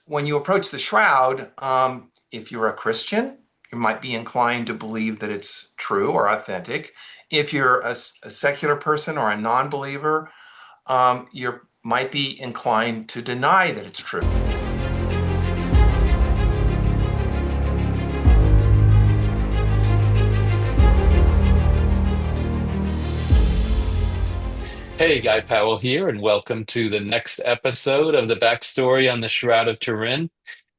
when you approach the shroud, if you're a Christian, you might be inclined to believe that it's true or authentic. If you're a secular person or a non-believer, you might be inclined to deny that it's true. Hey, Guy Powell here, and welcome to the next episode of the backstory on the Shroud of Turin.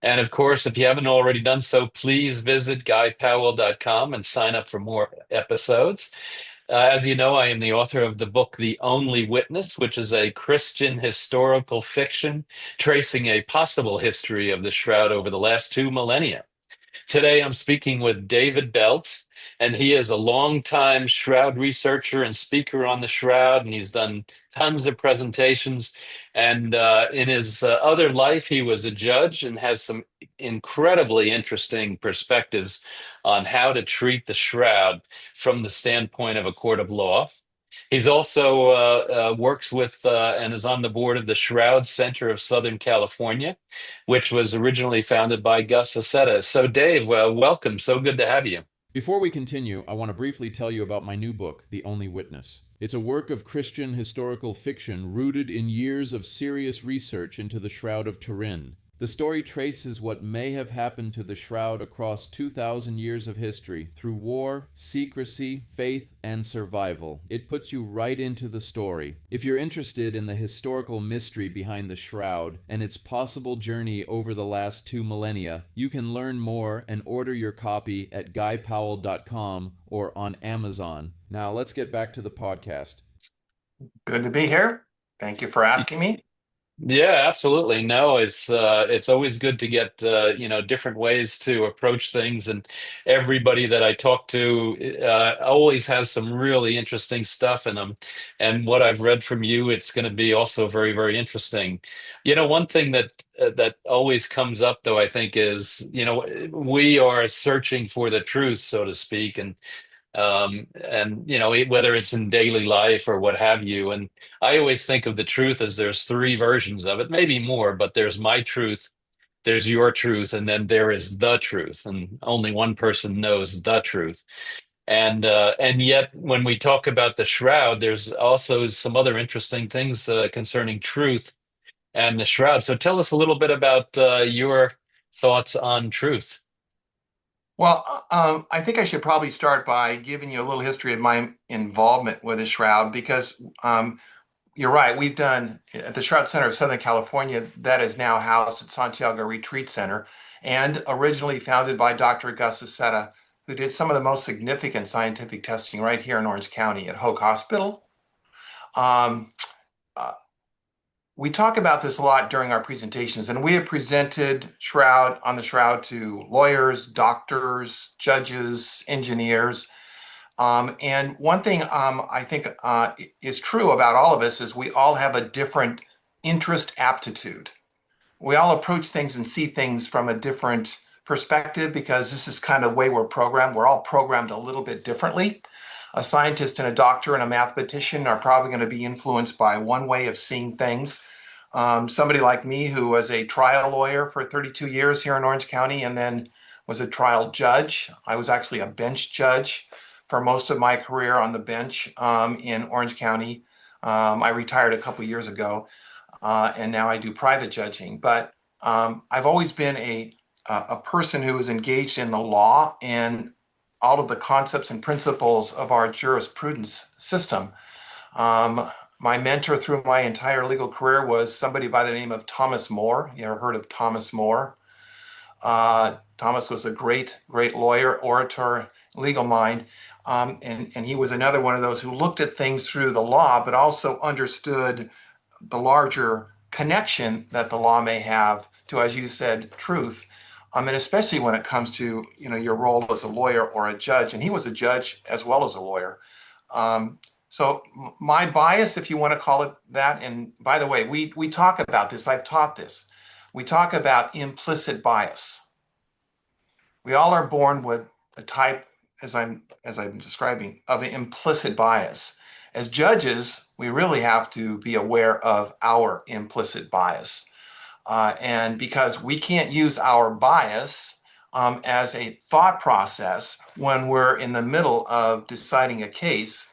And of course, if you haven't already done so, please visit guypowell.com and sign up for more episodes. As you know, I am the author of the book The Only Witness, which is a Christian historical fiction tracing a possible history of the Shroud over the last 2 millennia. Today, I'm speaking with David Belz, and he is a longtime Shroud researcher and speaker on the Shroud, and he's done tons of presentations. And in his other life, he was a judge and has some incredibly interesting perspectives on how to treat the Shroud from the standpoint of a court of law. He's also works with and is on the board of the Shroud Center of Southern California, which was originally founded by Gus Aceta. So, Dave, welcome. So good to have you. Before we continue, I want to briefly tell you about my new book, The Only Witness. It's a work of Christian historical fiction rooted in years of serious research into the Shroud of Turin. The story traces what may have happened to the Shroud across 2,000 years of history through war, secrecy, faith, and survival. It puts you right into the story. If you're interested in the historical mystery behind the Shroud and its possible journey over the last 2 millennia, you can learn more and order your copy at guypowell.com or on Amazon. Now let's get back to the podcast. Good to be here. Thank you for asking me. Yeah, absolutely. No, it's always good to get different ways to approach things, and everybody that I talk to always has some really interesting stuff in them. And what I've read from you, it's going to be also very, very interesting. One thing that always comes up, though, I think, is we are searching for the truth, so to speak, and whether it's in daily life or what have you. And I always think of the truth as there's three versions of it, maybe more, but there's my truth, there's your truth, and then there is the truth, and only one person knows the truth. And yet when we talk about the shroud, there's also some other interesting things concerning truth and the shroud. So tell us a little bit about your thoughts on truth. Well, I think I should probably start by giving you a little history of my involvement with the Shroud because you're right. We've done at the Shroud Center of Southern California, that is now housed at Santiago Retreat Center and originally founded by Dr. Gus Aceta, who did some of the most significant scientific testing right here in Orange County at Hoag Hospital. Um, uh, we talk about this a lot during our presentations, and we have presented Shroud to lawyers, doctors, judges, engineers. And one thing I think is true about all of us is we all have a different interest aptitude. We all approach things and see things from a different perspective because this is kind of the way we're programmed. We're all programmed a little bit differently. A scientist and a doctor and a mathematician are probably going to be influenced by one way of seeing things. Somebody like me who was a trial lawyer for 32 years here in Orange County and then was a trial judge. I was actually a bench judge for most of my career on the bench in Orange County. I retired a couple years ago, and now I do private judging. But I've always been a person who is engaged in the law and all of the concepts and principles of our jurisprudence system. My mentor through my entire legal career was somebody by the name of Thomas More. You ever heard of Thomas More? Thomas was a great, great lawyer, orator, legal mind. And he was another one of those who looked at things through the law, but also understood the larger connection that the law may have to, as you said, truth. And especially when it comes to, your role as a lawyer or a judge. And he was a judge as well as a lawyer. So my bias, if you want to call it that, and by the way, we talk about this, I've taught this. We talk about implicit bias. We all are born with a type, as I'm describing, of an implicit bias. As judges, we really have to be aware of our implicit bias. And because we can't use our bias as a thought process when we're in the middle of deciding a case.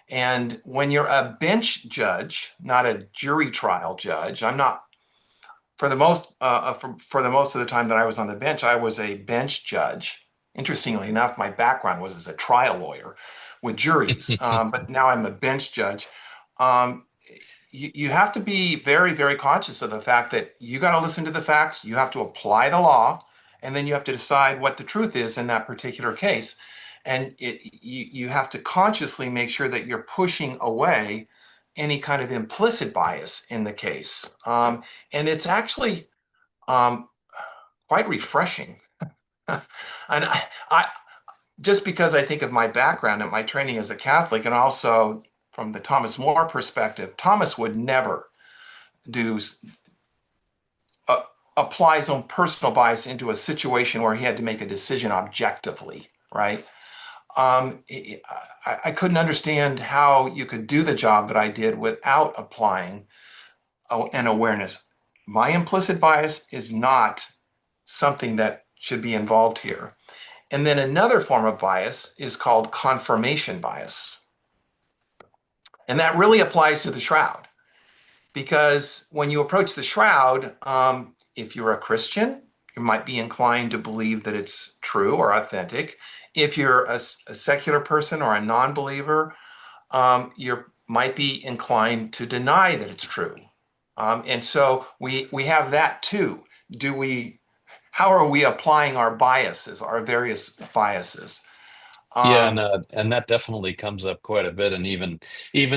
And when you're a bench judge, not a jury trial judge, I'm not for the most of the time that I was on the bench, I was a bench judge. Interestingly enough, my background was as a trial lawyer with juries, but now I'm a bench judge. Um, you have to be very, very conscious of the fact that you got to listen to the facts, you have to apply the law, and then you have to decide what the truth is in that particular case. And you have to consciously make sure that you're pushing away any kind of implicit bias in the case. And it's actually um, quite refreshing. And I just because I think of my background and my training as a Catholic, and also from the Thomas More perspective, Thomas would never do uh, apply his own personal bias into a situation where he had to make a decision objectively, right? I couldn't understand how you could do the job that I did without applying an awareness. My implicit bias is not something that should be involved here. And then another form of bias is called confirmation bias. And that really applies to the shroud because when you approach the shroud, if you're a Christian, you might be inclined to believe that it's true or authentic. If you're a secular person or a non-believer, you might be inclined to deny that it's true. And so we have that too. How are we applying our biases, our various biases? Yeah, Um, and that definitely comes up quite a bit, and even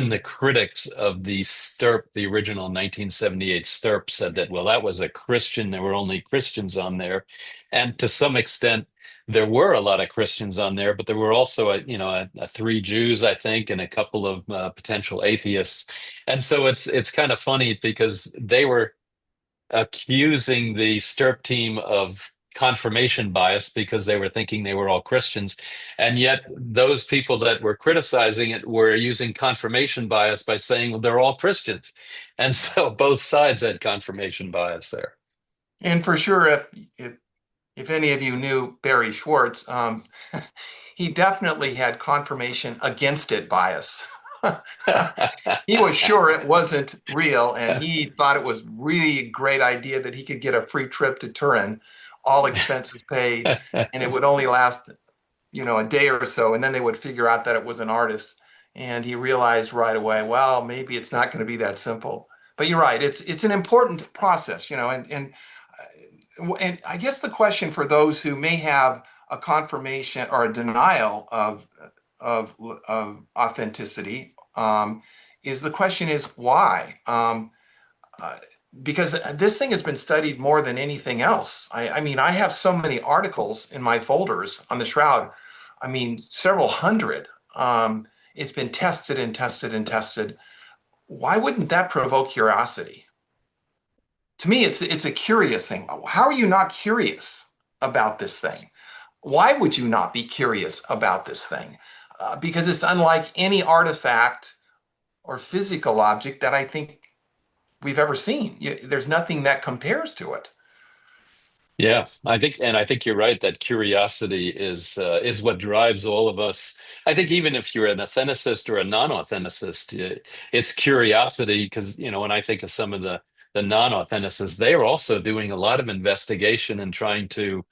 the critics of the STIRP, the original 1978 STIRP, said that well, that was a Christian. There were only Christians on there, and to some extent, there were a lot of Christians on there, but there were also three Jews, I think, and a couple of potential atheists, and so it's kind of funny because they were accusing the STIRP team of confirmation bias because they were thinking they were all Christians. And yet, those people that were criticizing it were using confirmation bias by saying, well, they're all Christians. And so both sides had confirmation bias there. and for sure, if if any of you knew Barry Schwartz, he definitely had confirmation against it bias. He was sure it wasn't real, and he thought it was really a great idea that he could get a free trip to Turin, all expenses paid, and it would only last, a day or so, and then they would figure out that it was an artist. And he realized right away, well, maybe it's not going to be that simple. But you're right; it's an important process, and I guess the question for those who may have a confirmation or a denial of authenticity is the question is why? Uh, because this thing has been studied more than anything else. I mean, I have so many articles in my folders on the shroud. I mean, several hundred. It's been tested and tested and tested. Why wouldn't that provoke curiosity? To me, it's a curious thing. How are you not curious about this thing? Why would you not be curious about this thing? Because it's unlike any artifact or physical object that I think we've ever seen. There's nothing that compares to it. Yeah, I think you're right that curiosity is what drives all of us. I think even if you're an authenticist or a non-authenticist, it's curiosity because when I think of some of the non-authenticists, they are also doing a lot of investigation and trying to,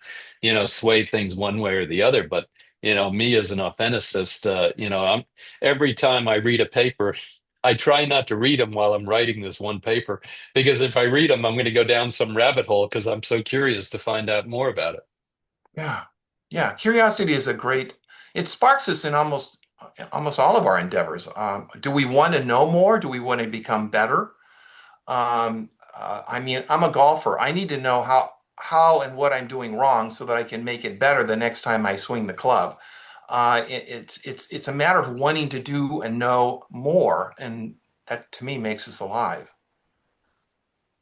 sway things one way or the other. But me as an authenticist, I'm every time I read a paper, I try not to read them while I'm writing this one paper because if I read them, I'm going to go down some rabbit hole because I'm so curious to find out more about it. Yeah. Yeah. Curiosity is it sparks us in almost all of our endeavors. Do we want to know more? Do we want to become better? I mean, I'm a golfer. I need to know how and what I'm doing wrong so that I can make it better the next time I swing the club. It's a matter of wanting to do and know more, and that to me makes us alive.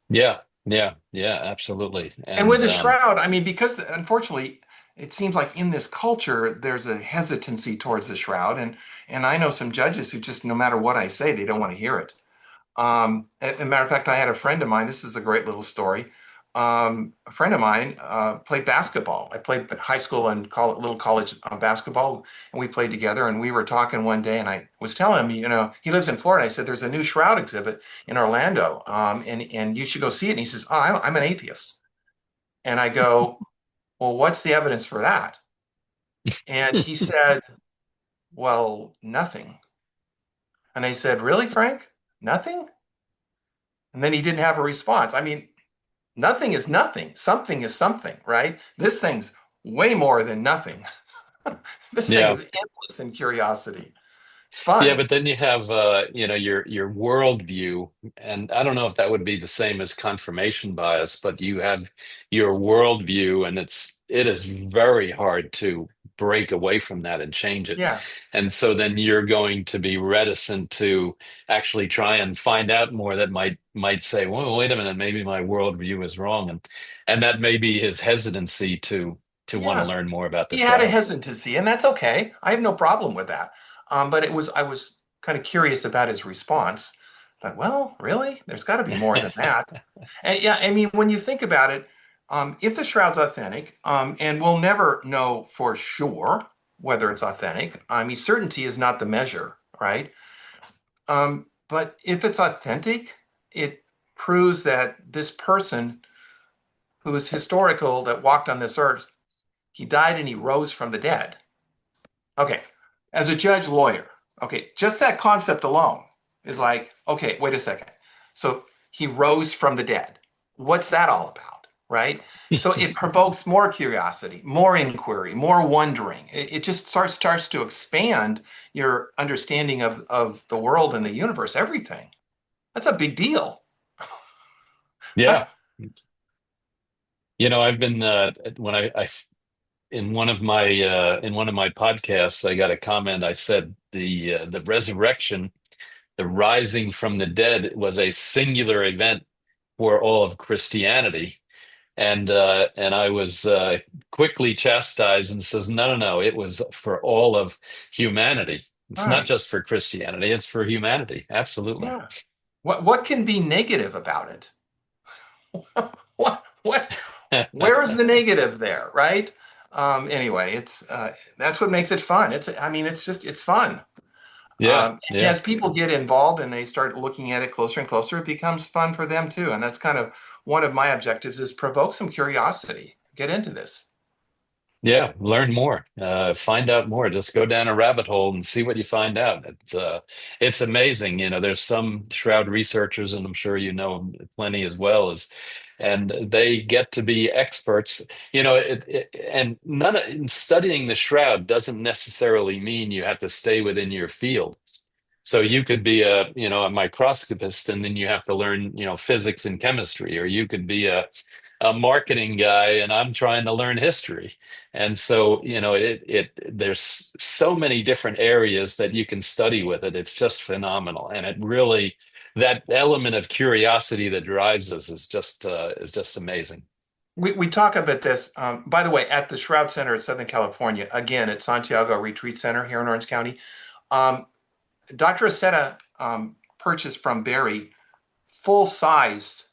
Yeah, yeah, absolutely. And with And the shroud, I mean, because unfortunately, it seems like in this culture there's a hesitancy towards the shroud, and I know some judges who just no matter what I say, they don't want to hear it. As a matter of fact, I had a friend of mine. This is a great little story. a friend of mine played basketball. I played high school and little college basketball, and we played together. And we were talking one day, and I was telling him, he lives in Florida. I said, "There's a new Shroud exhibit in Orlando, and you should go see it." And he says, "Oh, I'm an atheist." And I go, "Well, what's the evidence for that?" And he said, "Well, nothing." And I said, "Really, Frank? Nothing?" And then he didn't have a response. I mean, nothing is nothing. Something is something, right? This thing's way more than nothing. This thing Yeah. is endless in curiosity. It's Yeah, fun. but then you have your worldview, and I don't know if that would be the same as confirmation bias, but you have your worldview, and it is very hard to break away from that and change it. Yeah. And so then you're going to be reticent to actually try and find out more that might say, well, wait a minute, maybe my worldview is wrong. And that may be his hesitancy to want to Yeah. learn more about the He had a shroud. hesitancy, and that's okay. I have no problem with that. But I was kind of curious about his response. I thought, well, really? There's got to be more than that. And yeah, I mean, when you think about it, if the shroud's authentic, and we'll never know for sure whether it's authentic. I mean, certainty is not the measure, right? But if it's authentic, it proves that this person who is historical that walked on this earth, he died and he rose from the dead. Okay, as a judge lawyer, okay, just that concept alone is like, okay, wait a second. So he rose from the dead. What's that all about? Right? So it provokes more curiosity, more inquiry, more wondering. It just starts to expand your understanding of the world and the universe, everything. That's a big deal. Yeah. I've been when I in one of my podcasts, I got a comment. I said the resurrection, the rising from the dead, was a singular event for all of Christianity, and I was quickly chastised and says, no, no, no, it was for all of humanity. It's not Right. just for Christianity; it's for humanity. Absolutely. Yeah. What can be negative about it? What where is the negative there, right? Anyway, it's that's what makes it fun. I mean, it's fun. Yeah, And yeah. as people get involved and they start looking at it closer and closer, it becomes fun for them too. And that's kind of one of my objectives is provoke some curiosity. Get into this. Yeah, learn more, find out more. Just go down a rabbit hole and see what you find out. It's amazing. There's some shroud researchers, and I'm sure you know plenty as well as, and they get to be experts. And studying the shroud doesn't necessarily mean you have to stay within your field. So you could be a microscopist, and then you have to learn, physics and chemistry, or you could be a marketing guy, and I'm trying to learn history. And so, there's so many different areas that you can study with it. It's just phenomenal, and it really that element of curiosity that drives us is just amazing. We talk about this, by the way, at the Shroud Center in Southern California, again at Santiago Retreat Center here in Orange County. Um, Dr. Aceta purchased from Barry full-sized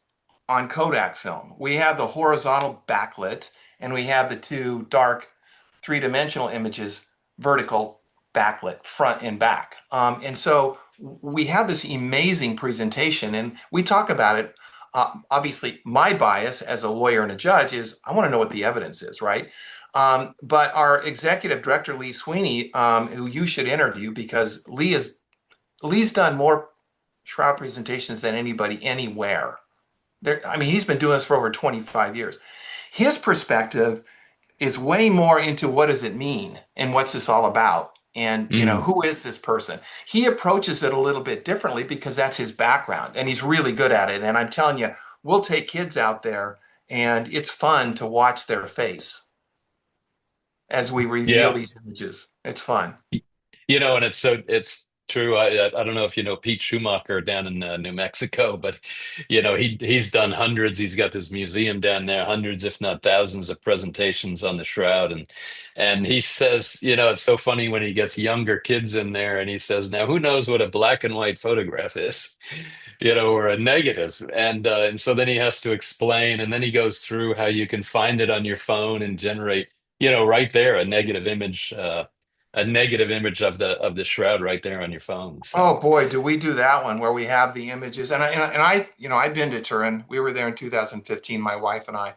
on Kodak film. We have the horizontal backlit, and we have the two dark three-dimensional images, vertical backlit, front and back. And so we have this amazing presentation, and we talk about it. Obviously, my bias as a lawyer and a judge is I want to know what the evidence is, right? But our executive director, Lee Sweeney, who you should interview because Lee's done more shroud presentations than anybody anywhere. I mean, he's been doing this for over 25 years. His perspective is way more into what does it mean and what's this all about? And, Mm, who is this person? He approaches it a little bit differently because that's his background and he's really good at it. And I'm telling you, we'll take kids out there and it's fun to watch their face as we reveal yeah. these images. It's fun. And it's True. I don't know if you know Pete Schumacher down in New Mexico, but he's done hundreds. He's got this museum down there, hundreds, if not thousands, of presentations on the Shroud, and he says, it's so funny when he gets younger kids in there, and he says, "Now, who knows what a black and white photograph is?" Or a negative. And so then he has to explain, and then he goes through how you can find it on your phone and generate, right there a negative image of the shroud right there on your phone. Oh So, boy, do we do that one where we have the images. I've been to Turin. We were there in 2015, my wife and I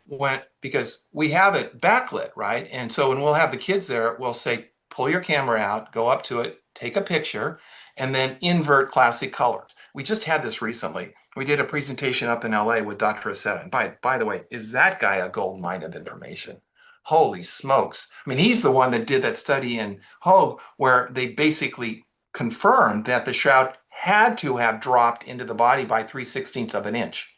went because we have it backlit, right? And so when we'll have the kids there, we'll say, pull your camera out, go up to it, take a picture, and then invert classic colors. We just had this recently. We did a presentation up in LA with Dr. Aceta. And by the way, is that guy a gold mine of information? Holy smokes. I mean, he's the one that did that study in Hogue where they basically confirmed that the shroud had to have dropped into the body by 3/16 of an inch.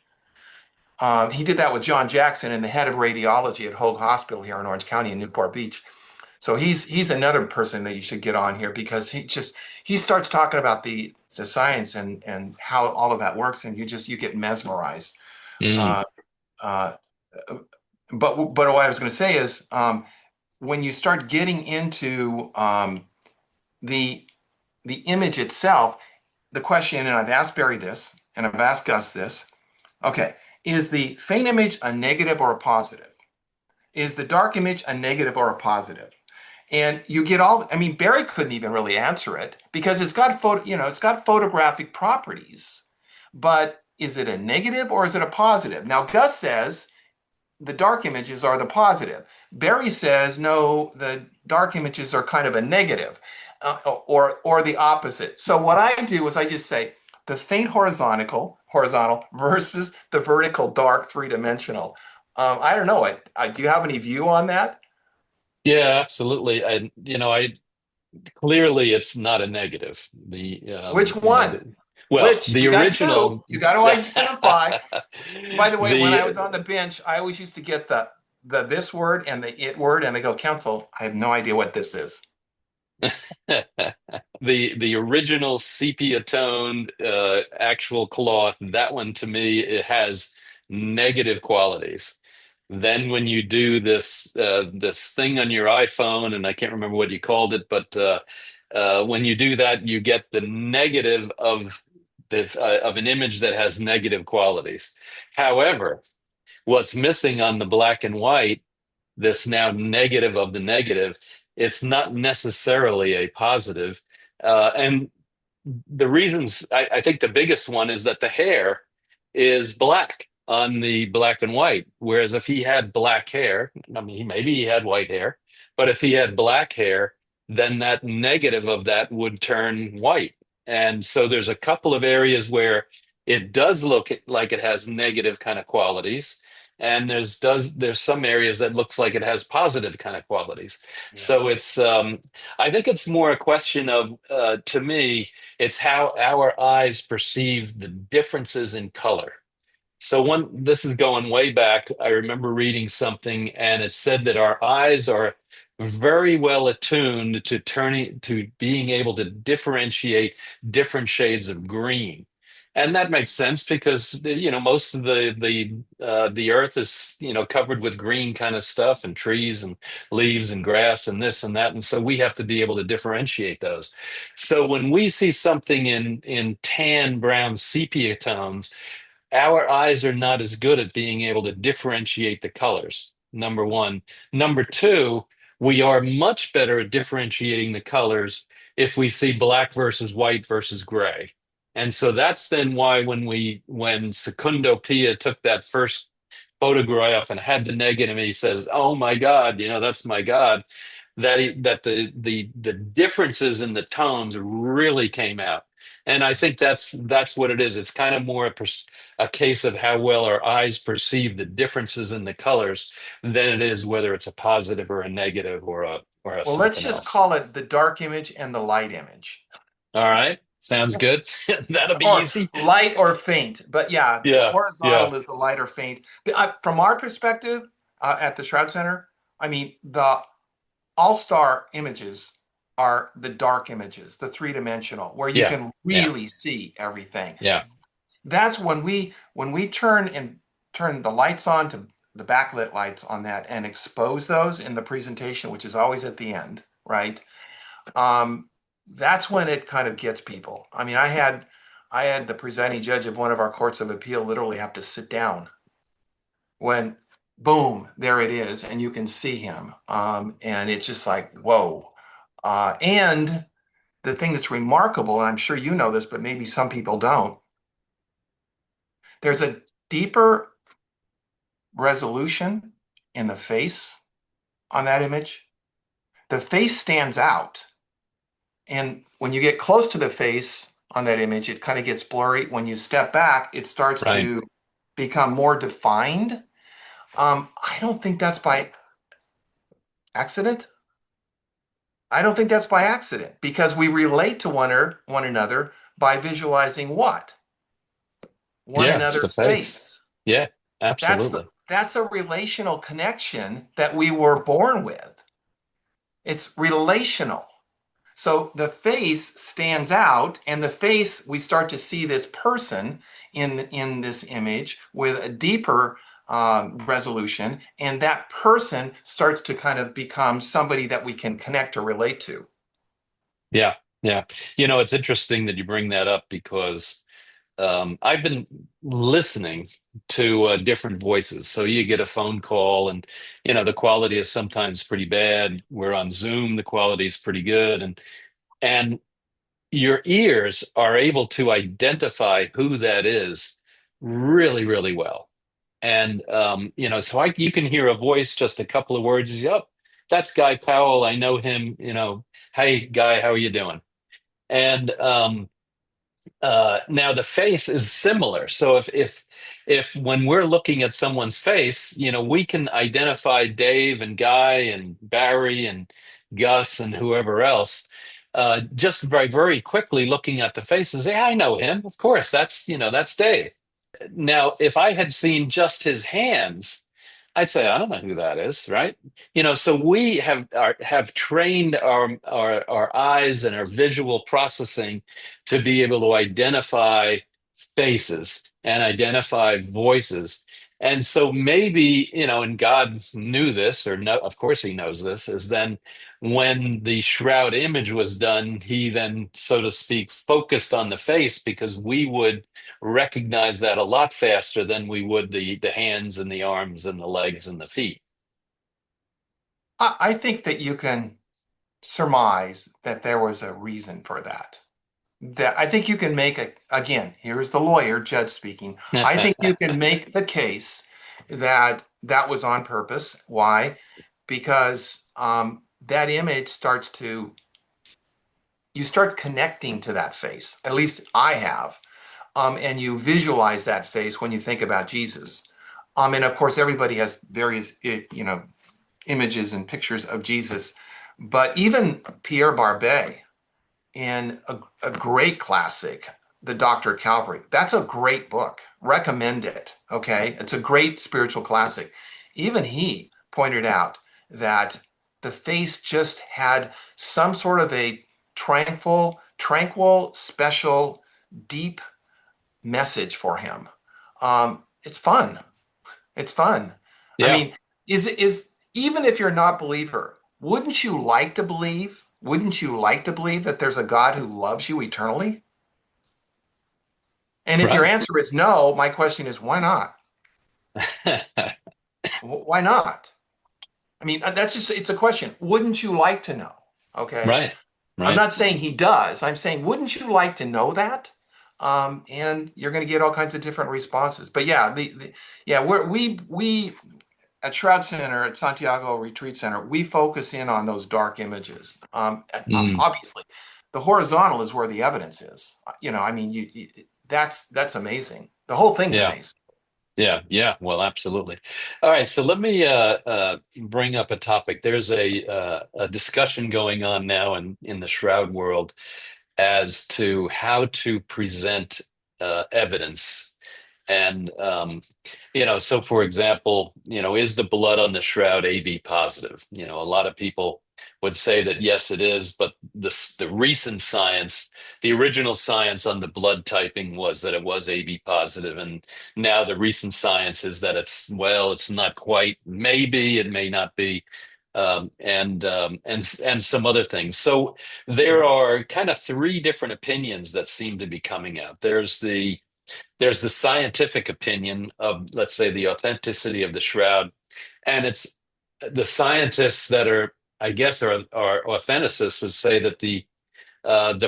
He did that with John Jackson and the head of radiology at Hoag Hospital here in Orange County in Newport Beach. So he's another person that you should get on here because he starts talking about the science and how all of that works, and you get mesmerized. mm, Uh, uh, but what I was going to say is when you start getting into the the image itself, the question, and I've asked Barry this, and I've asked Gus this. Okay, is the faint image a negative or a positive? Is the dark image a negative or a positive? And you get I mean, Barry couldn't even really answer it because it's got photographic properties. But is it a negative or is it a positive? Now, Gus says the dark images are the positive. Barry says no, the dark images are kind of a negative, or the opposite. So what I do is I just say the faint horizontal versus the vertical dark three-dimensional. I don't know. Do you have any view on that? yeah, absolutely. I clearly it's not a negative. Which one? Well, Which the we got two. original. You got to identify. By the way, when I was the on the bench, I always used to get the this word and the it word, and they go, counsel, I have no idea what this is. the original sepia toned actual cloth, that one to me it has negative qualities. Then when you do this thing on your iPhone, and I can't remember what you called it, but when you do that, you get the negative of an image that has negative qualities. However, what's missing on the black and white, this now negative of the negative, it's not necessarily a positive. And the reasons, I think the biggest one is that the hair is black on the black and white. Whereas if he had black hair, I mean, maybe he had white hair, but if he had black hair, then that negative of that would turn white. And so there's a couple of areas where it does look like it has negative kind of qualities. And there's some areas that looks like it has positive kind of qualities. So Yes. I think it's more a question of to me it's how our eyes perceive the differences in color. So this is going way back. I remember reading something and it said that our eyes are very well attuned to being able to differentiate different shades of green. And that makes sense because most of the earth is covered with green kind of stuff and trees and leaves and grass and this and that, and so we have to be able to differentiate those. So when we see something in tan, brown, sepia tones, our eyes are not as good at being able to differentiate the colors. Number one. Number two, we are much better at differentiating the colors if we see black versus white versus gray. And so that's then why when Secundo Pia took that first photograph and had the negative, he says, "Oh my God, that's my God." That the differences in the tones really came out. And I think that's what it is. It's kind of more a case of how well our eyes perceive the differences in the colors than it is whether it's a positive or a negative or a Well, let's something just else. call it the dark image and the light image. All right, sounds good. That'll be Or easy. light or faint. But yeah, the Yeah, yeah. horizontal is the light or faint. But, from our perspective at the Shroud Center, I mean, the all-star images are the dark images, the three-dimensional, where you Yeah. can Yeah. really see everything. Yeah. That's when we turn the lights on to the backlit lights on that and expose those in the presentation, which is always at the end, right? Um, that's when it kind of gets people. I mean, I had the presiding judge of one of our courts of appeal literally have to sit down when boom, there it is, and you can see him. And it's just like, whoa. And the thing that's remarkable, and I'm sure you know this, but maybe some people don't, there's a deeper resolution in the face on that image. The face stands out. And when you get close to the face on that image, it kind of gets blurry. When you step back, it starts Right. to become more defined. I don't think that's by accident. I don't think that's by accident because we relate to one another by visualizing what? One Yeah. It's the another's face. face. Yeah. That's Absolutely. that's a relational connection that we were born with. It's relational. So the face stands out, and the face, we start to see this person in this image with a deeper resolution, and that person starts to kind of become somebody that we can connect or relate to. Yeah. Yeah. It's interesting that you bring that up because I've been listening to different voices. So you get a phone call, and the quality is sometimes pretty bad. We're on Zoom, the quality is pretty good, and your ears are able to identify who that is really, really well. And so you can hear a voice, just a couple of words. Yep, that's Guy Powell. I know him. Hey, Guy, how are you doing? And now the face is similar. So if when we're looking at someone's face, we can identify Dave and Guy and Barry and Gus and whoever else, just very, very quickly looking at the face and say, I know him. Of course, that's Dave. Now, if I had seen just his hands, I'd say I don't know who that is, right? So we have trained our eyes and our visual processing to be able to identify faces and identify voices. And so maybe, and God knew this, or no, of course he knows this, is then when the shroud image was done, he then, so to speak, focused on the face because we would recognize that a lot faster than we would the hands and the arms and the legs and the feet. I think that you can surmise that there was a reason for that. That I think you can make again, here's the lawyer, judge speaking. I think you can make the case that that was on purpose. Why? Because that image you start connecting to that face. At least I have. And you visualize that face when you think about Jesus. And of course, everybody has various, images and pictures of Jesus. But even Pierre Barbet, in a great classic, The Doctor of Calvary. That's a great book. Recommend it. Okay. It's a great spiritual classic. Even he pointed out that the face just had some sort of a tranquil, special, deep message for him. It's fun. It's fun. I Yeah, mean, is even if you're not a believer, wouldn't you like to believe? Wouldn't you like to believe that there's a God who loves you eternally? And if your right. answer is no, my question is why not? Why not? I mean, that's just it's a question. Wouldn't you like to know? Okay. Right, I'm right. not saying he does. I'm saying, wouldn't you like to know that? And you're going to get all kinds of different responses. But yeah, yeah, we at Shroud Center at Santiago Retreat Center, we focus in on those dark images. Mm, Obviously, the horizontal is where the evidence is. I mean, that's amazing. The whole thing's yeah, amazing. yeah, yeah. Well, absolutely. All right, so let me bring up a topic. There's a discussion going on now in the shroud world as to how to present evidence And, so for example, is the blood on the shroud AB positive? A lot of people would say that yes, it is, but the recent science, the original science on the blood typing was that it was AB positive, and now the recent science is that it's not quite, maybe, it may not be, and some other things. So there are kind of three different opinions that seem to be coming out. There's the scientific opinion of, let's say, the authenticity of the shroud, and it's the scientists that are, I guess, are authenticists would say that the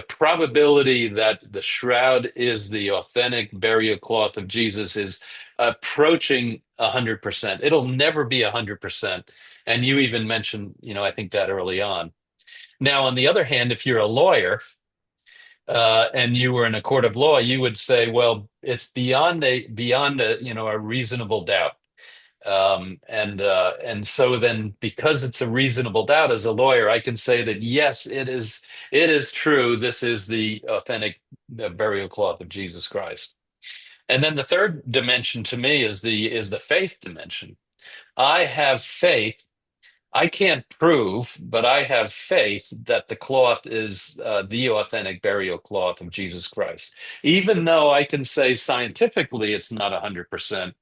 probability that the shroud is the authentic burial cloth of Jesus is approaching 100%. It'll never be 100%, and you even mentioned, I think that early on. Now, on the other hand, if you're a lawyer, and you were in a court of law, you would say, well, it's beyond a a reasonable doubt. And so then, because it's a reasonable doubt, as a lawyer, I can say that yes, it is true. This is the authentic burial cloth of Jesus Christ. And then the third dimension to me is the faith dimension. I have faith. I can't prove, but I have faith that the cloth is the authentic burial cloth of Jesus Christ. Even though I can say scientifically it's not 100%,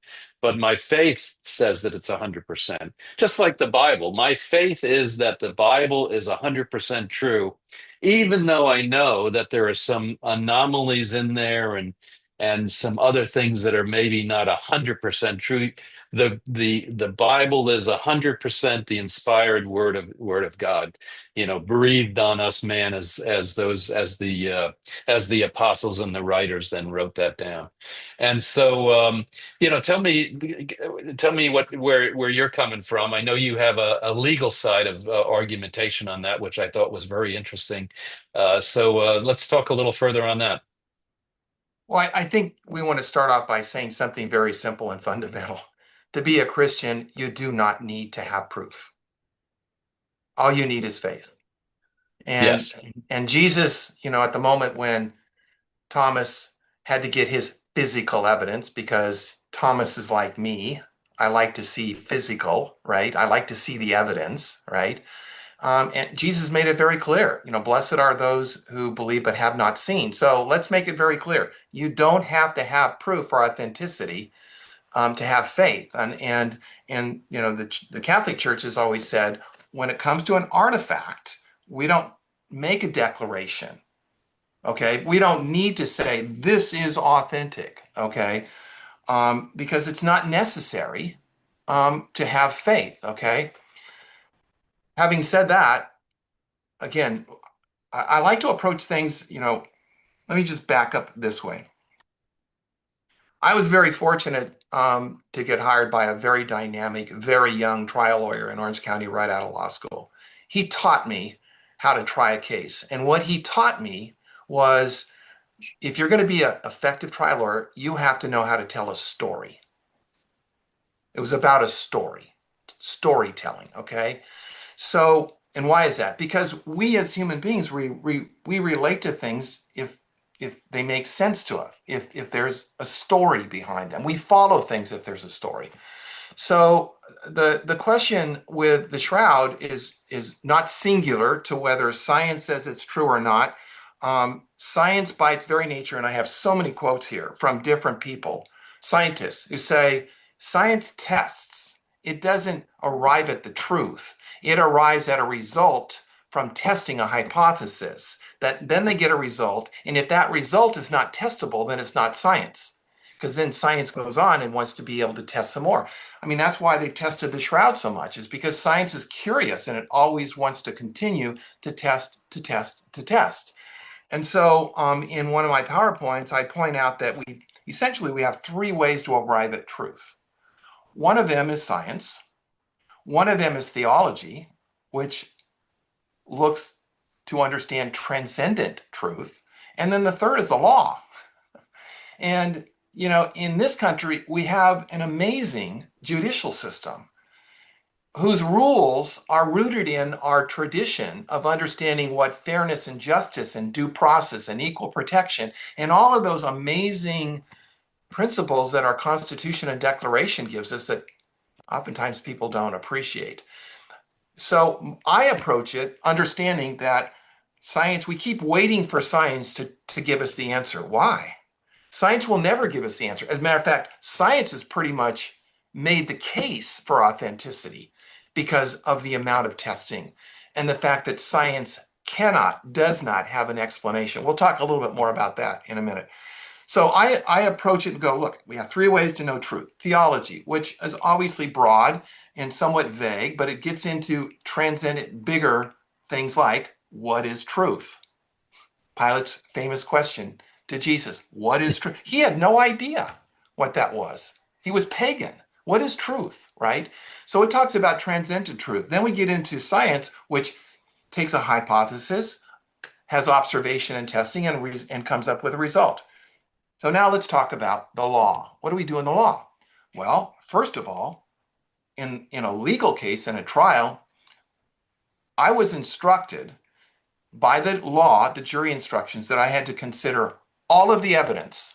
but my faith says that it's 100%. Just like the Bible, my faith is that the Bible is 100% true, even though I know that there are some anomalies in there and some other things that are maybe not 100% true. The Bible is 100% the inspired word of God, breathed on us, man, as the apostles and the writers then wrote that down. And so, tell me where you're coming from. I know you have a legal side of argumentation on that, which I thought was very interesting. So let's talk a little further on that. Well, I think we want to start off by saying something very simple and fundamental. To be a Christian, you do not need to have proof. All you need is faith. And Yes. and Jesus, at the moment when Thomas had to get his physical evidence, because Thomas is like me, I like to see physical, right? I like to see the evidence, right? And Jesus made it very clear, blessed are those who believe but have not seen. So let's make it very clear. You don't have to have proof for authenticity to have faith. And the Catholic Church has always said, when it comes to an artifact, we don't make a declaration. Okay, we don't need to say this is authentic. Okay, because it's not necessary to have faith. Okay. Having said that, again, I like to approach things. Let me just back up this way. I was very fortunate to get hired by a very dynamic, very young trial lawyer in Orange County right out of law school. He taught me how to try a case. And what he taught me was, if you're going to be an effective trial lawyer, you have to know how to tell a story. It was about a story, storytelling, okay? So, and why is that? Because we as human beings, we relate to things if they make sense to us, if there's a story behind them. We follow things if there's a story. So the question with the shroud is not singular to whether science says it's true or not. Science by its very nature, and I have so many quotes here from different people, scientists who say science tests. It doesn't arrive at the truth. It arrives at a result from testing a hypothesis, that then they get a result. And if that result is not testable, then it's not science, because then science goes on and wants to be able to test some more. I mean, that's why they've tested the shroud so much, is because science is curious and it always wants to continue to test, to test, to test. And so in one of my PowerPoints, I point out that we have three ways to arrive at truth. One of them is science. One of them is theology, which looks to understand transcendent truth. And then the third is the law. And, in this country, we have an amazing judicial system whose rules are rooted in our tradition of understanding what fairness and justice and due process and equal protection and all of those amazing principles that our Constitution and Declaration gives us that oftentimes people don't appreciate. So I approach it understanding that science, we keep waiting for science to give us the answer. Why? Science will never give us the answer. As a matter of fact, science has pretty much made the case for authenticity because of the amount of testing and the fact that science does not have an explanation. We'll talk a little bit more about that in a minute. So I approach it and go, look, we have three ways to know truth. Theology, which is obviously broad and somewhat vague, but it gets into transcendent, bigger things like, what is truth? Pilate's famous question to Jesus, what is truth? He had no idea what that was. He was pagan. What is truth, right? So it talks about transcendent truth. Then we get into science, which takes a hypothesis, has observation and testing, and comes up with a result. So now let's talk about the law. What do we do in the law? Well, first of all, in a legal case, in a trial, I was instructed by the law, the jury instructions, that I had to consider all of the evidence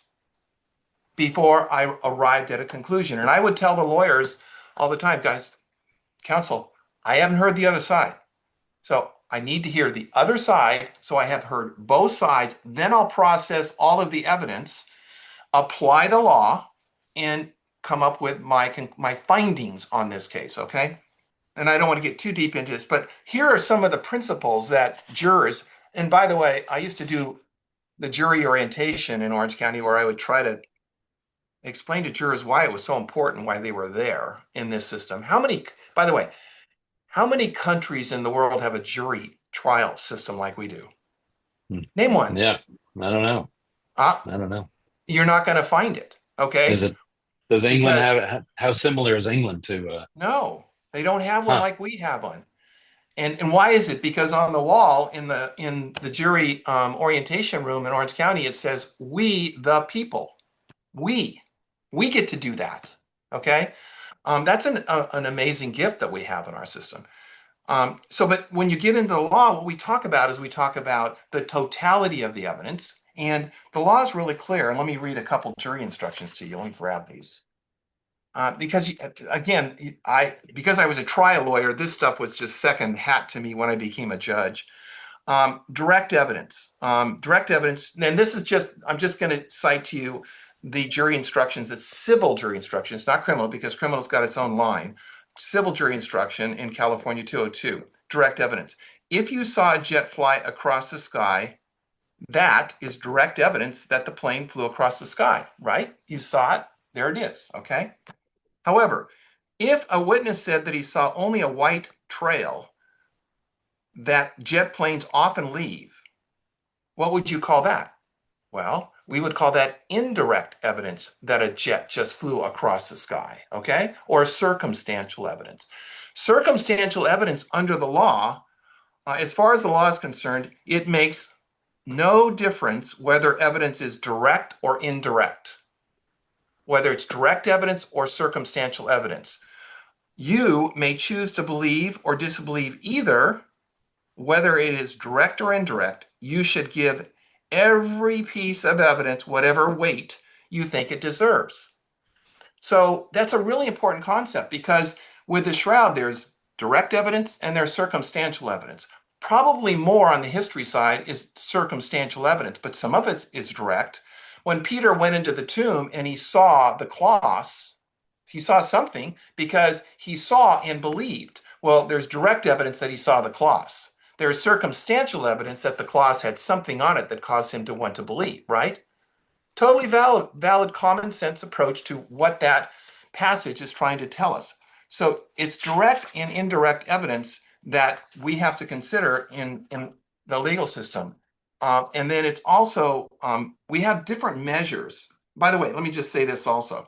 before I arrived at a conclusion. And I would tell the lawyers all the time, guys, counsel, I haven't heard the other side. So I need to hear the other side. So I have heard both sides. Then I'll process all of the evidence, apply the law, and come up with my findings on this case, okay? And I don't want to get too deep into this, but here are some of the principles that jurors, and by the way, I used to do the jury orientation in Orange County where I would try to explain to jurors why it was so important, why they were there in this system. By the way, how many countries in the world have a jury trial system like we do? Name one. Yeah, I don't know. Uh, I don't know. you're not going to find it, okay? Does England Because have how similar is England to no, they don't have one huh? like we have one. And why is it? Because on the wall in the jury orientation room in Orange County, it says, "We the people." We get to do that. Okay, that's an amazing gift that we have in our system. But when you get into the law, what we talk about is we talk about the totality of the evidence, and the law is really clear. And let me read a couple jury instructions to you. Let me grab these. Because again, because I was a trial lawyer, this stuff was just second hat to me when I became a judge. Direct evidence. Direct evidence. And this is I'm just going to cite to you the jury instructions, the civil jury instructions, not criminal, because criminal's got its own line. Civil jury instruction in California 202. Direct evidence. If you saw a jet fly across the sky, that is direct evidence that the plane flew across the sky, right? You saw it. There it is. Okay. However, if a witness said that he saw only a white trail that jet planes often leave, what would you call that? Well, we would call that indirect evidence that a jet just flew across the sky, okay? Or circumstantial evidence. Circumstantial evidence under the law, as far as the law is concerned, it makes no difference whether evidence is direct or indirect, whether it's direct evidence or circumstantial evidence. You may choose to believe or disbelieve either. Whether it is direct or indirect, you should give every piece of evidence whatever weight you think it deserves. So that's a really important concept because with the shroud, there's direct evidence and there's circumstantial evidence. Probably more on the history side is circumstantial evidence, but some of it is direct. When Peter went into the tomb and he saw the cloths, he saw something because he saw and believed. Well, there's direct evidence that he saw the cloths. There is circumstantial evidence that the cloths had something on it that caused him to want to believe, right? Totally valid common sense approach to what that passage is trying to tell us. So it's direct and indirect evidence that we have to consider in the legal system. And then it's also, we have different measures. By the way, let me just say this also.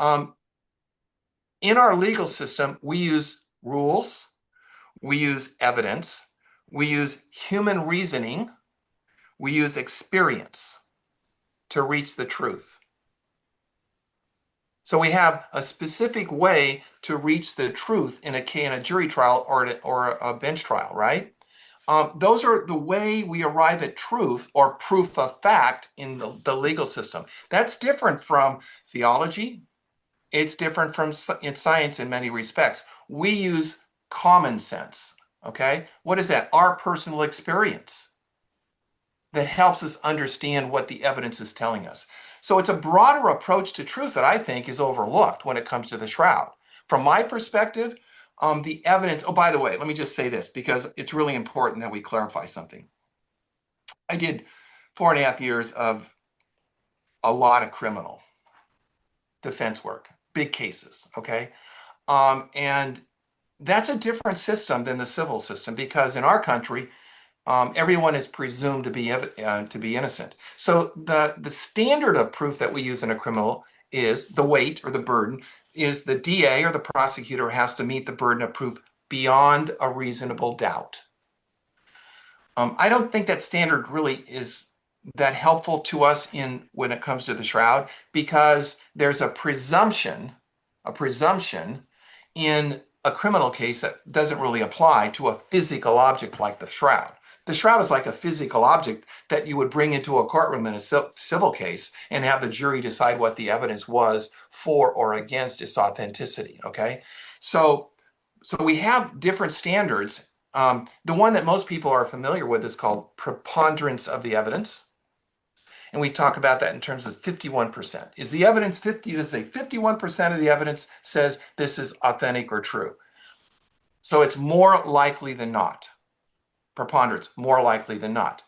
In our legal system, we use rules, we use evidence, we use human reasoning, we use experience to reach the truth. So we have a specific way to reach the truth in a jury trial or a bench trial, right? Those are the way we arrive at truth or proof of fact in the legal system. That's different from theology. It's different from in science in many respects. We use common sense. Okay, what is that? Our personal experience that helps us understand what the evidence is telling us. So it's a broader approach to truth that I think is overlooked when it comes to the shroud. From my perspective, the evidence, oh, by the way, let me just say this because it's really important that we clarify something. I did 4.5 years of a lot of criminal defense work, big cases, okay? And that's a different system than the civil system because in our country, everyone is presumed to be innocent. So the standard of proof that we use in a criminal is the weight or the burden is the DA or the prosecutor has to meet the burden of proof beyond a reasonable doubt. I don't think that standard really is that helpful to us when it comes to the shroud because there's a presumption in a criminal case that doesn't really apply to a physical object like the shroud. The shroud is like a physical object that you would bring into a courtroom in a civil case and have the jury decide what the evidence was for or against its authenticity, okay? So we have different standards. The one that most people are familiar with is called preponderance of the evidence. And we talk about that in terms of 51%. Is the evidence 50? Does say 51% of the evidence says this is authentic or true? So it's more likely than not. Preponderance, more likely than not.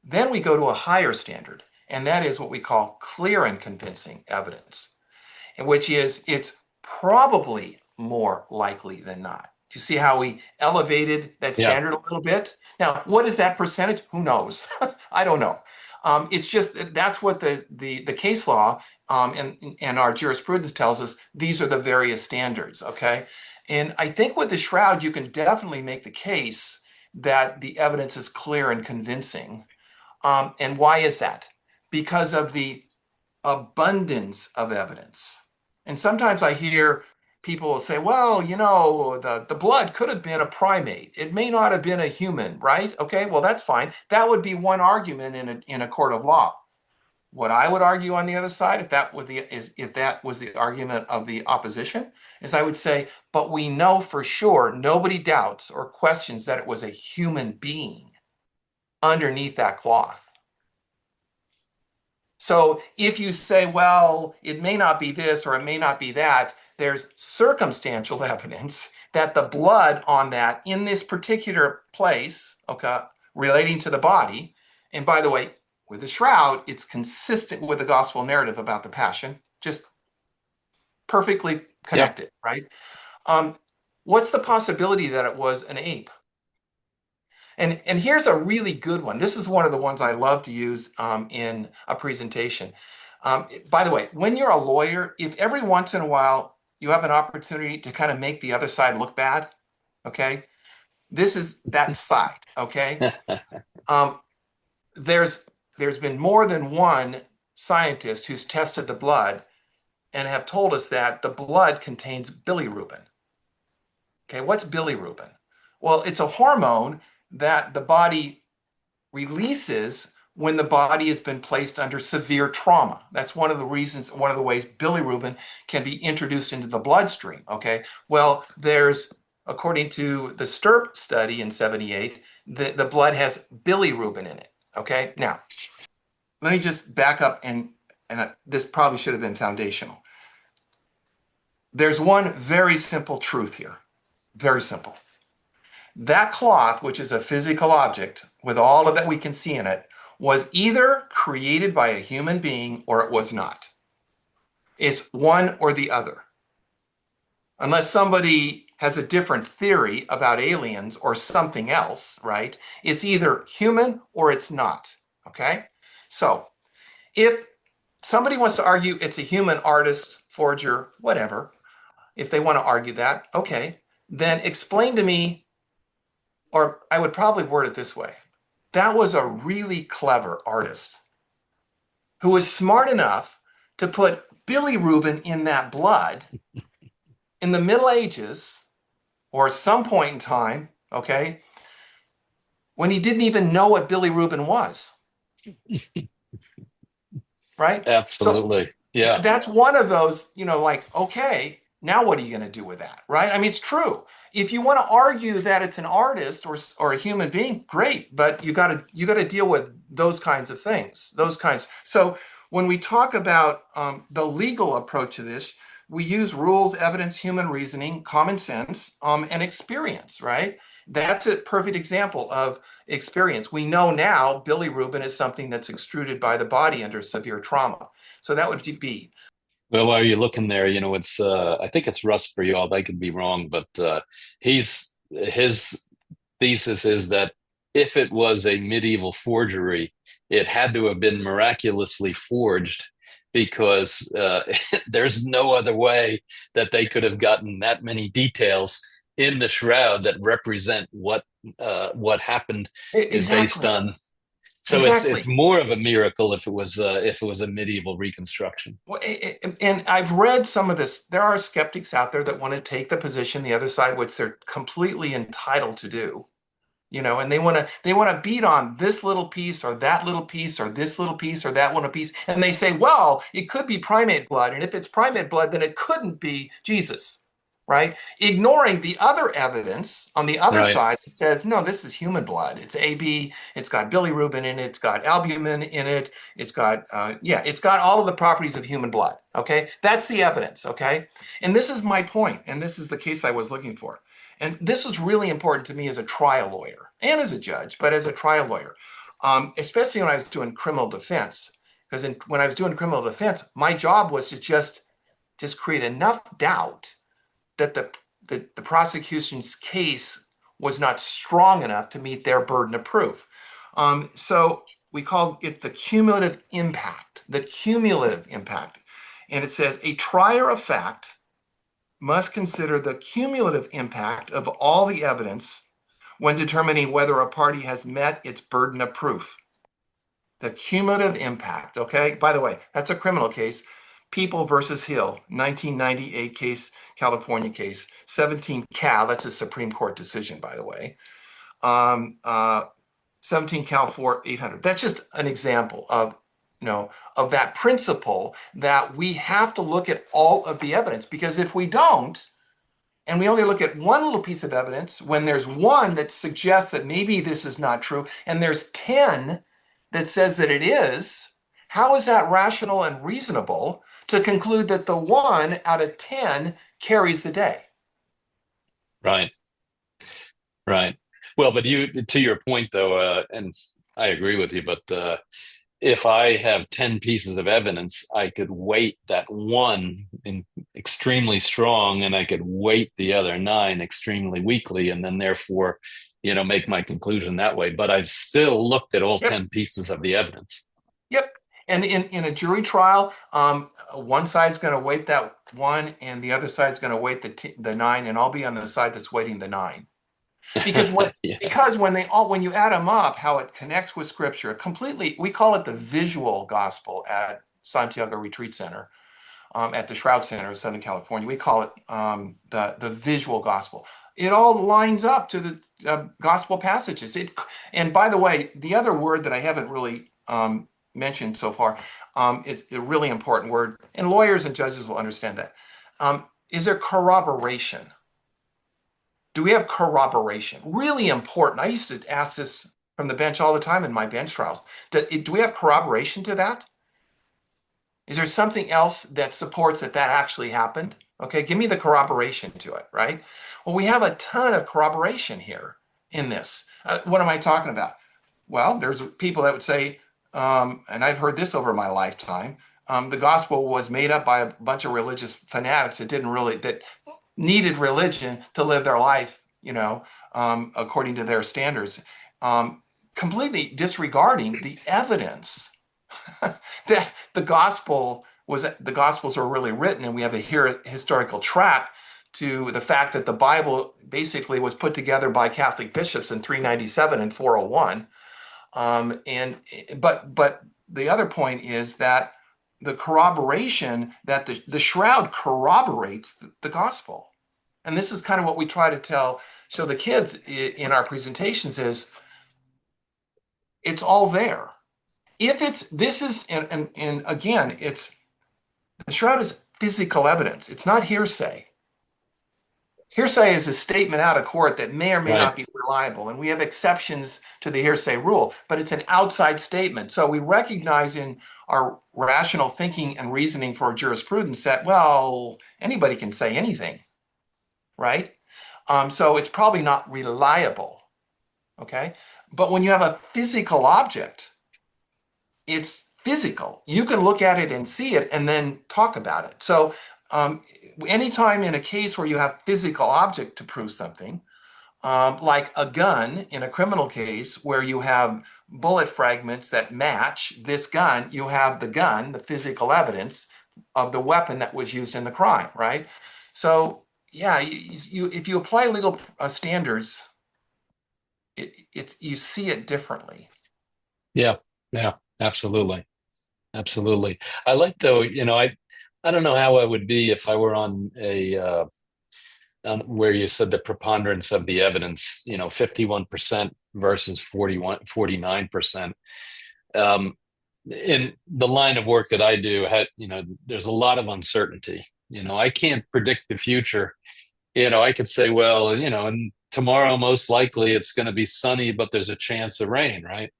Then we go to a higher standard, and that is what we call clear and convincing evidence, which is it's probably more likely than not. Do you see how we elevated that Yeah. standard a little bit? Now, what is that percentage? Who knows? I don't know. It's just that's what the case law and our jurisprudence tells us. These are the various standards, okay? And I think with the shroud, you can definitely make the case that the evidence is clear and convincing. And why is that? Because of the abundance of evidence. And sometimes I hear people will say, well, the blood could have been a primate. It may not have been a human, right? Okay, well, that's fine. That would be one argument in a court of law. What I would argue on the other side, if that was the argument of the opposition, is I would say, but we know for sure nobody doubts or questions that it was a human being underneath that cloth. So if you say, well, it may not be this or it may not be that, there's circumstantial evidence that the blood on that in this particular place, okay, relating to the body, and by the way, with the shroud, it's consistent with the gospel narrative about the passion, just perfectly connected, right? What's the possibility that it was an ape? And here's a really good one. This is one of the ones I love to use in a presentation. By the way, when you're a lawyer, if every once in a while you have an opportunity to kind of make the other side look bad, okay? This is that side, okay? There's been more than one scientist who's tested the blood and have told us that the blood contains bilirubin. Okay, what's bilirubin? Well, it's a hormone that the body releases when the body has been placed under severe trauma. That's one of the reasons, one of the ways bilirubin can be introduced into the bloodstream, okay? Well, according to the STIRP study in 78, the blood has bilirubin in it, okay? Now, let me just back up, and this probably should have been foundational. There's one very simple truth here, very simple. That cloth, which is a physical object with all of that we can see in it, was either created by a human being or it was not. It's one or the other. Unless somebody has a different theory about aliens or something else, right? It's either human or it's not, okay? So if somebody wants to argue it's a human artist, forger, whatever, if they want to argue that, okay, then explain to me, or I would probably word it this way. That was a really clever artist who was smart enough to put bilirubin in that blood in the Middle Ages or some point in time, okay, when he didn't even know what bilirubin was, right? So Absolutely. Yeah. that's one of those, like, okay, now what are you going to do with that, right? I mean, it's true. If you want to argue that it's an artist or a human being, great, but you got to deal with those kinds of things, those kinds. So when we talk about the legal approach to this, we use rules, evidence, human reasoning, common sense, and experience, right? That's a perfect example of experience. We know now bilirubin is something that's extruded by the body under severe trauma. So that would be. Well, while you're looking there, it's I think it's Russ Briald. I could be wrong, but his thesis is that if it was a medieval forgery, it had to have been miraculously forged because there's no other way that they could have gotten that many details in the shroud that represent what happened is based Exactly. on. So it's Exactly. more of a miracle if it was a medieval reconstruction. Well, and I've read some of this. There are skeptics out there that want to take the position the other side, which they're completely entitled to do, and they want to beat on this little piece or that little piece or this little piece or that one piece, and they say, well, it could be primate blood, and if it's primate blood, then it couldn't be Jesus, right? Ignoring the other evidence on the other Right. side that says, no, this is human blood. It's AB. It's got bilirubin in it. It's got albumin in it. It's got it's got all of the properties of human blood. Okay, that's the evidence. Okay, and this is my point, and this is the case I was looking for. And this was really important to me as a trial lawyer and as a judge, but as a trial lawyer, especially when I was doing criminal defense. Because when I was doing criminal defense, my job was to just create enough doubt that the prosecution's case was not strong enough to meet their burden of proof. So we call it the cumulative impact, And it says a trier of fact must consider the cumulative impact of all the evidence when determining whether a party has met its burden of proof. The cumulative impact, okay? By the way, that's a criminal case. People versus Hill, 1998 case, California case, 17 Cal, that's a Supreme Court decision, by the way. 17 Cal 4 800. That's just an example of that principle that we have to look at all of the evidence, because if we don't, and we only look at one little piece of evidence when there's one that suggests that maybe this is not true, and there's 10 that says that it is, how is that rational and reasonable to conclude that the one out of 10 carries the day? Right. Right. Well, but to your point though, and I agree with you, but if I have 10 pieces of evidence, I could weight that one in extremely strong and I could weight the other nine extremely weakly and then therefore, make my conclusion that way. But I've still looked at all Yep. 10 pieces of the evidence. Yep. And in a jury trial, one side's going to weight that one, and the other side's going to weight the nine, and I'll be on the side that's weighting the nine. Because when Yeah. because when you add them up, how it connects with Scripture, completely, we call it the visual gospel at Santiago Retreat Center, at the Shroud Center of Southern California. We call it the visual gospel. It all lines up to the gospel passages. And by the way, the other word that I haven't really mentioned so far is a really important word, and lawyers and judges will understand that. Is there corroboration? Do we have corroboration? Really important. I used to ask this from the bench all the time in my bench trials. Do we have corroboration to that? Is there something else that supports that actually happened? Okay, give me the corroboration to it, right? Well, we have a ton of corroboration here in this. What am I talking about? Well, there's people that would say, and I've heard this over my lifetime, the gospel was made up by a bunch of religious fanatics that needed religion to live their life, according to their standards, completely disregarding the evidence that the Gospels are really written, and we have a historical track to the fact that the Bible basically was put together by Catholic bishops in 397 and 401. But the other point is that the corroboration that the shroud corroborates the gospel. And this is kind of what we try to show the kids in our presentations is it's all there. If it's this is and again, it's the shroud is physical evidence. It's not hearsay. Hearsay is a statement out of court that may or may Right. not be reliable, and we have exceptions to the hearsay rule, but it's an outside statement. So we recognize in our rational thinking and reasoning for jurisprudence that, well, anybody can say anything, right? So it's probably not reliable, okay? But when you have a physical object, it's physical. You can look at it and see it and then talk about it. So anytime in a case where you have physical object to prove something, like a gun in a criminal case where you have bullet fragments that match this gun, you have the gun, the physical evidence of the weapon that was used in the crime, right? So yeah, if you apply legal standards, it's you see it differently. Yeah. Yeah. Absolutely. Absolutely. I like though, I don't know how I would be if I were on a on where you said the preponderance of the evidence, 51% versus 49%. Um, in the line of work that I do, there's a lot of uncertainty. I can't predict the future. I could say, well, and tomorrow most likely it's going to be sunny, but there's a chance of rain, right?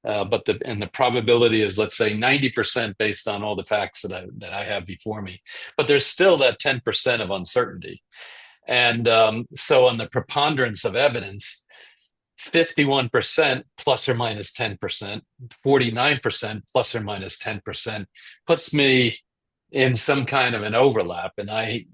But the probability is, let's say, 90% based on all the facts that I have before me. But there's still that 10% of uncertainty. And so on the preponderance of evidence, 51% plus or minus 10%, 49% plus or minus 10% puts me in some kind of an overlap. And I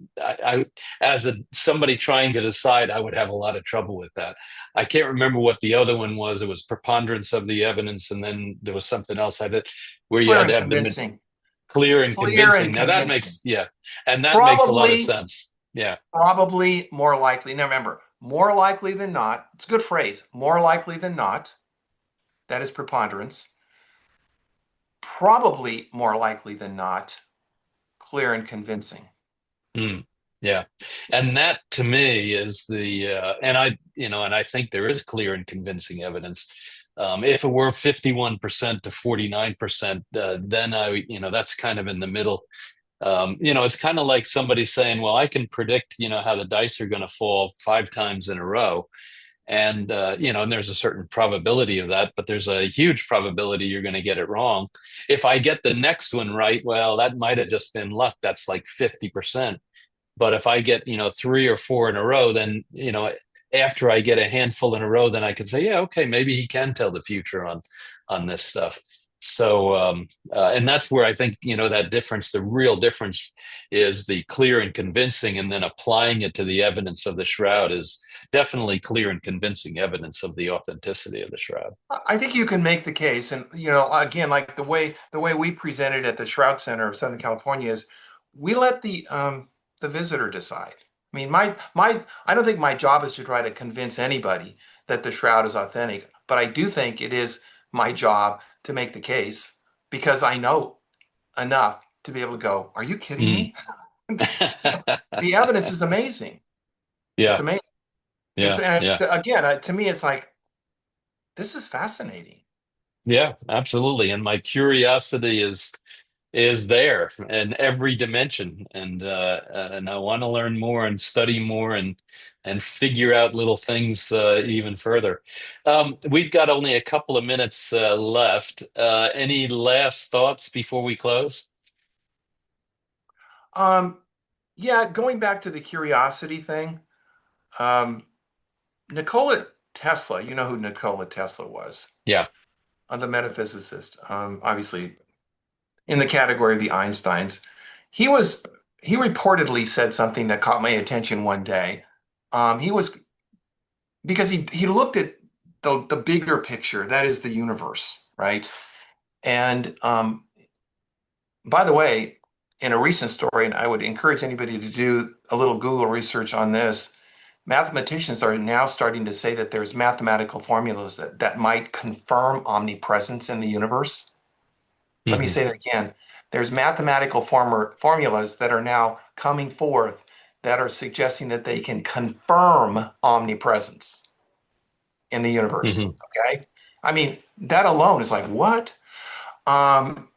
as somebody trying to decide, I would have a lot of trouble with that. I can't remember what the other one was. It was preponderance of the evidence, and then there was something else I did where you Clear had to and have the convincing. clear and Clear and convincing. Now that convincing. makes, yeah, and that makes a lot of Probably, sense. Yeah. probably more likely. Now remember, more likely than not, it's a good phrase, more likely than not, that is preponderance. Probably more likely than not, clear and convincing. Mm, yeah. And that to me is and I think there is clear and convincing evidence. If it were 51% to 49%, then that's kind of in the middle. It's kind of like somebody saying, well, I can predict, how the dice are going to fall 5 times in a row. And, and there's a certain probability of that, but there's a huge probability you're going to get it wrong. If I get the next one right, well, that might have just been luck. That's like 50%. But if I get, 3 or 4 in a row, then, after I get a handful in a row, then I can say, yeah, okay, maybe he can tell the future on this stuff. So, and that's where I think, that difference, the real difference is the clear and convincing, and then applying it to the evidence of the shroud is definitely clear and convincing evidence of the authenticity of the shroud. I think you can make the case, and again, like the way we presented at the Shroud Center of Southern California is we let the visitor decide. I mean, I don't think my job is to try to convince anybody that the shroud is authentic, but I do think it is my job to make the case because I know enough to be able to go, are you kidding Mm. me? The evidence is amazing. It's Yeah, amazing. It's yeah, and yeah. again, to me, it's like this is fascinating. Yeah, absolutely. And my curiosity is there in every dimension, and I want to learn more and study more and figure out little things even further. We've got only a couple of minutes left. Any last thoughts before we close? Um, yeah, going back to the curiosity thing, um, Nikola Tesla, you know who Nikola Tesla was, Yeah. the metaphysicist, obviously in the category of the Einsteins. He was he reportedly said something that caught my attention one day. He was because he looked at the bigger picture, that is the universe, right? And by the way, in a recent story, and I would encourage anybody to do a little Google research on this, mathematicians are now starting to say that there's mathematical formulas that might confirm omnipresence in the universe. Let me Hmm. say that again. There's mathematical formulas that are now coming forth that are suggesting that they can confirm omnipresence in the universe. Hmm. Okay. I mean, that alone is like, what?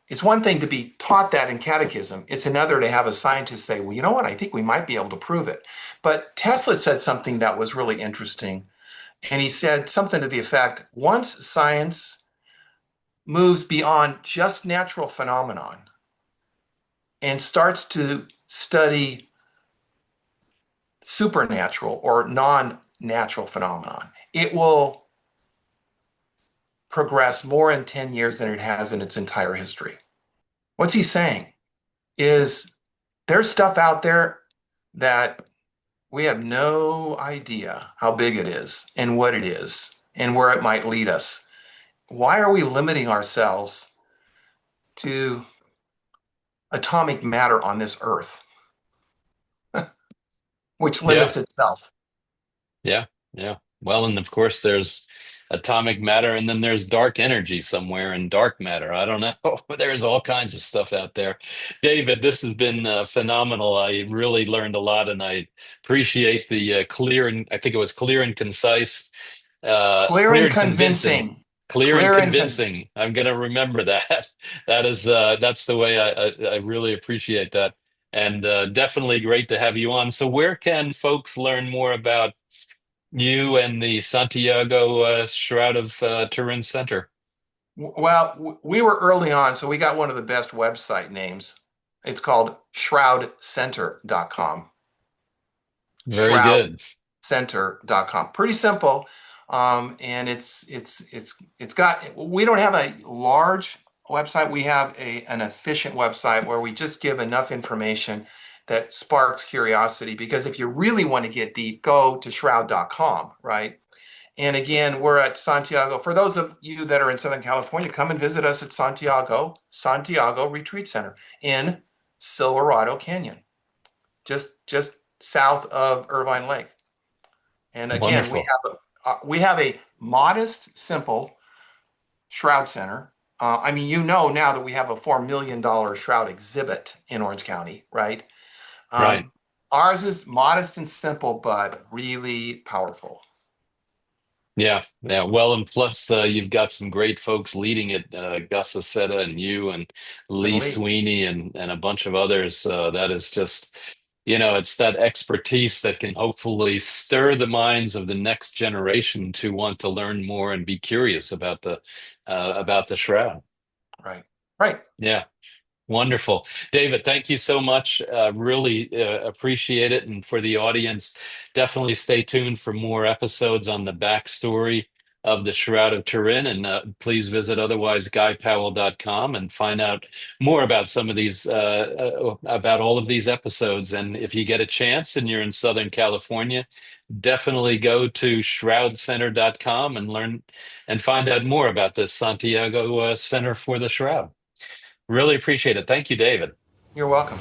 It's one thing to be taught that in catechism. It's another to have a scientist say, well, you know what? I think we might be able to prove it. But Tesla said something that was really interesting. And he said something to the effect, once science moves beyond just natural phenomenon and starts to study supernatural or non-natural phenomenon, it will progress more in 10 years than it has in its entire history. What's he saying is there's stuff out there that we have no idea how big it is and what it is and where it might lead us. Why are we limiting ourselves to atomic matter on this earth, which Yeah, limits itself? yeah, yeah. Well, and of course, there's atomic matter, and then there's dark energy somewhere in dark matter. I don't know. There's all kinds of stuff out there. David, this has been phenomenal. I really learned a lot, and I appreciate the clear and I think it was clear and concise, Clear clear and and convincing. convincing. Clear and Clear and convincing. convincing. I'm going to remember that. That's the way I really appreciate that, and definitely great to have you on. So, where can folks learn more about you and the Santiago Shroud of Turin Center? Well, we were early on, so we got one of the best website names. It's called shroudcenter.com. Very good. Shroudcenter.com. Pretty simple. And it's got, we don't have a large website. We have an efficient website where we just give enough information that sparks curiosity. Because if you really want to get deep, go to shroud.com, right? And again, we're at Santiago. For those of you that are in Southern California, come and visit us at Santiago Retreat Center in Silverado Canyon, just south of Irvine Lake. And again, Wonderful. we have a modest, simple shroud center. I mean, you know now that we have a $4 million shroud exhibit in Orange County, right? Right. Um, Ours is modest and simple, but really powerful. Yeah, yeah. Well, and plus you've got some great folks leading it, Gus Aceta and you and And Lee Lee, Sweeney and a bunch of others. That is just, it's that expertise that can hopefully stir the minds of the next generation to want to learn more and be curious about the shroud. right, right. Yeah. Wonderful. David, thank you so much. Really appreciate it. And for the audience, definitely stay tuned for more episodes on the backstory of the Shroud of Turin. And please visit otherwise guypowell.com and find out more about some of these, about all of these episodes. And if you get a chance and you're in Southern California, definitely go to shroudcenter.com and learn and find out more about the Santiago Center for the Shroud. Really appreciate it. Thank you, David. You're welcome.